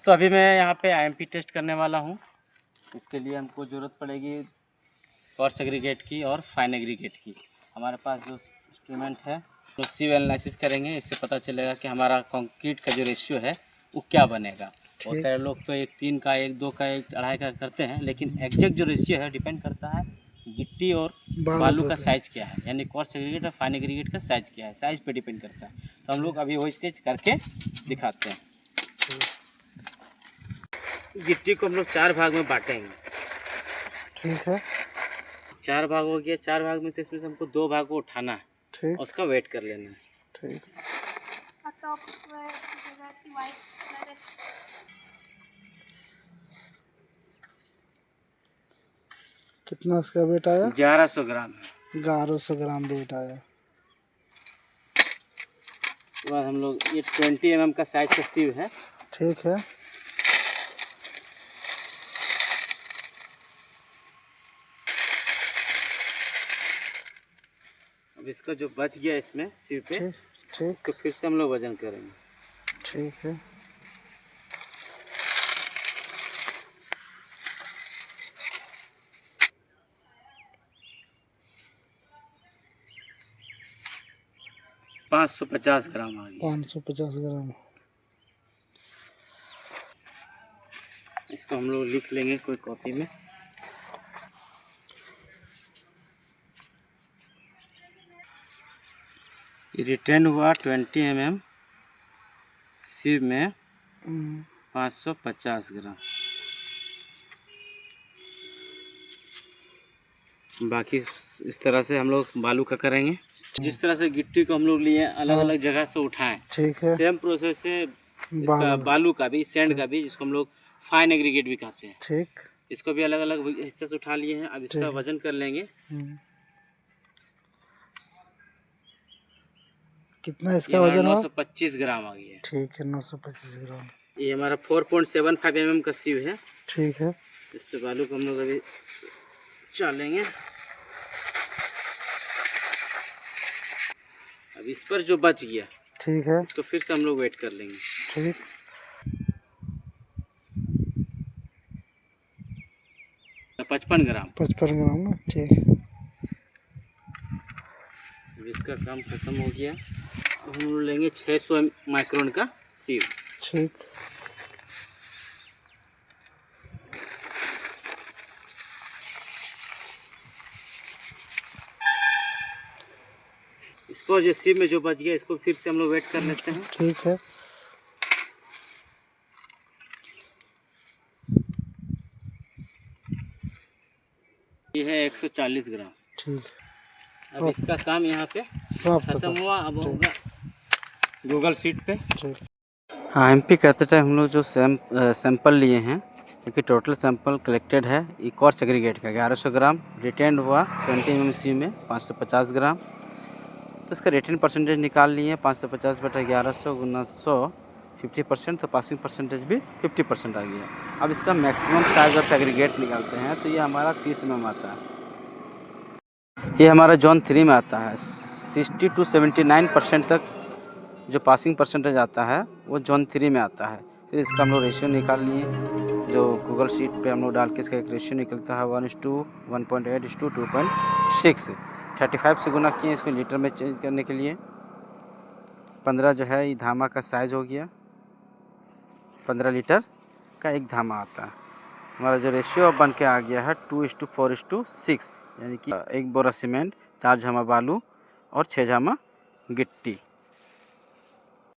दोस्तों अभी मैं यहाँ पे आईएमपी टेस्ट करने वाला हूँ। इसके लिए हमको ज़रूरत पड़ेगी कोर्स एग्रीगेट की और फाइन एग्रीगेट की। हमारे पास जो इंस्ट्रूमेंट है तो सीव एनालिसिस करेंगे, इससे पता चलेगा कि हमारा कंक्रीट का जो रेशियो है वो क्या बनेगा। बहुत सारे लोग तो 1:3 का, 1:2 का, 1:2.5 का करते हैं, लेकिन एग्जैक्ट जो रेशियो है डिपेंड करता है गिट्टी और बालू का साइज़ क्या है, यानी कोर्स एग्रीगेट और फाइन एग्रीगेट का साइज़ क्या है, साइज़ पे डिपेंड करता है। तो हम लोग अभी वो स्केच करके दिखाते हैं। गिट्टी को हम लोग 4 भाग में बांटेंगे। ठीक है, 4 भाग हो गया। 4 भाग में से इसमें से हमको 2 भाग को उठाना है, ठीक, उसका वेट कर लेना है। ठीक। कितना इसका वेट आया? 1100 ग्राम। 1100 ग्राम वेट आया। उसके बाद हम लोग ये 20 mm का साइज का सीव है। ठीक है, अब इसका जो बच गया इसमें सीव पे, ठीक, ठीक, तो फिर से हम लोग वजन करेंगे। ठीक है। पाँच 550 ग्राम आ गया। 550 ग्राम। इसको हम लोग लिख लेंगे कोई कॉपी में। रिटेन हुआ 20 mm सीव में 550 ग्राम। बाकी इस तरह से हम लोग बालू का करेंगे। जिस तरह से गिट्टी को हम लोग लिए अलग अलग जगह से उठाएं, ठीक है, सेम प्रोसेस से इसका बालू का भी, सैंड का भी, जिसको हम लोग फाइन एग्रीगेट भी कहते हैं, ठीक। इसको भी अलग अलग हिस्से से उठा लिए हैं। अब इसका वजन कर लेंगे। कितना इसका वजन? 925 ग्राम आ गया। ठीक है, 925 ग्राम। ये हमारा 4.75 mm का सीव है। ठीक है, इस पे बालू को हम लोग अभी चालेंगे। अब इस पर जो बच गया, ठीक है, इसको फिर से हम लोग वेट कर लेंगे। ठीक। 55 ग्राम। 55 ग्राम ना, ठीक। अब इसका काम खत्म हो गया। अब हम लोग लेंगे 600 माइक्रोन का सीव। ठीक, इसको जो सीव में जो बच गया, इसको फिर से हम लोग वेट कर लेते हैं। ठीक है, ये है 140 ग्राम। ठीक। अब इसका काम यहाँ पे खत्म हुआ। अब होगा गूगल शीट पे। हाँ, एमपी करते टाइम हम लोग जो सैंपल लिए हैं, क्योंकि टोटल सैंपल कलेक्टेड है ये कोर्स एग्रीगेट का 1100 ग्राम, रिटेन हुआ 20 mm सीव में 550 ग्राम। तो इसका रिटेन परसेंटेज निकाल लिए, 550 बटा 1100 गुना 100, 50%, तो पासिंग परसेंटेज भी 50% आ गया। अब इसका मैक्सिमम साइज ऑफ एग्रीगेट निकालते हैं, तो ये हमारा 30 mm आता है। ये हमारा जोन 3 में आता है। 60 to 79% तक जो पासिंग परसेंटेज आता है वो जोन 3 में आता है। फिर इसका हम लोग रेशियो निकाल लिए, जो गूगल शीट पे हम लोग डाल के इसका एक रेशियो निकलता है 1:1.8:2.6। 35 से गुना किए इसको लीटर में चेंज करने के लिए। 15 जो है ये धामा का साइज़ हो गया, 15 लीटर का एक धामा आता है। हमारा जो रेशियो बन के आ गया है 2:4:6, यानी कि 1 बोरा सीमेंट, 4 झामा बालू और 6 झामा गिट्टी।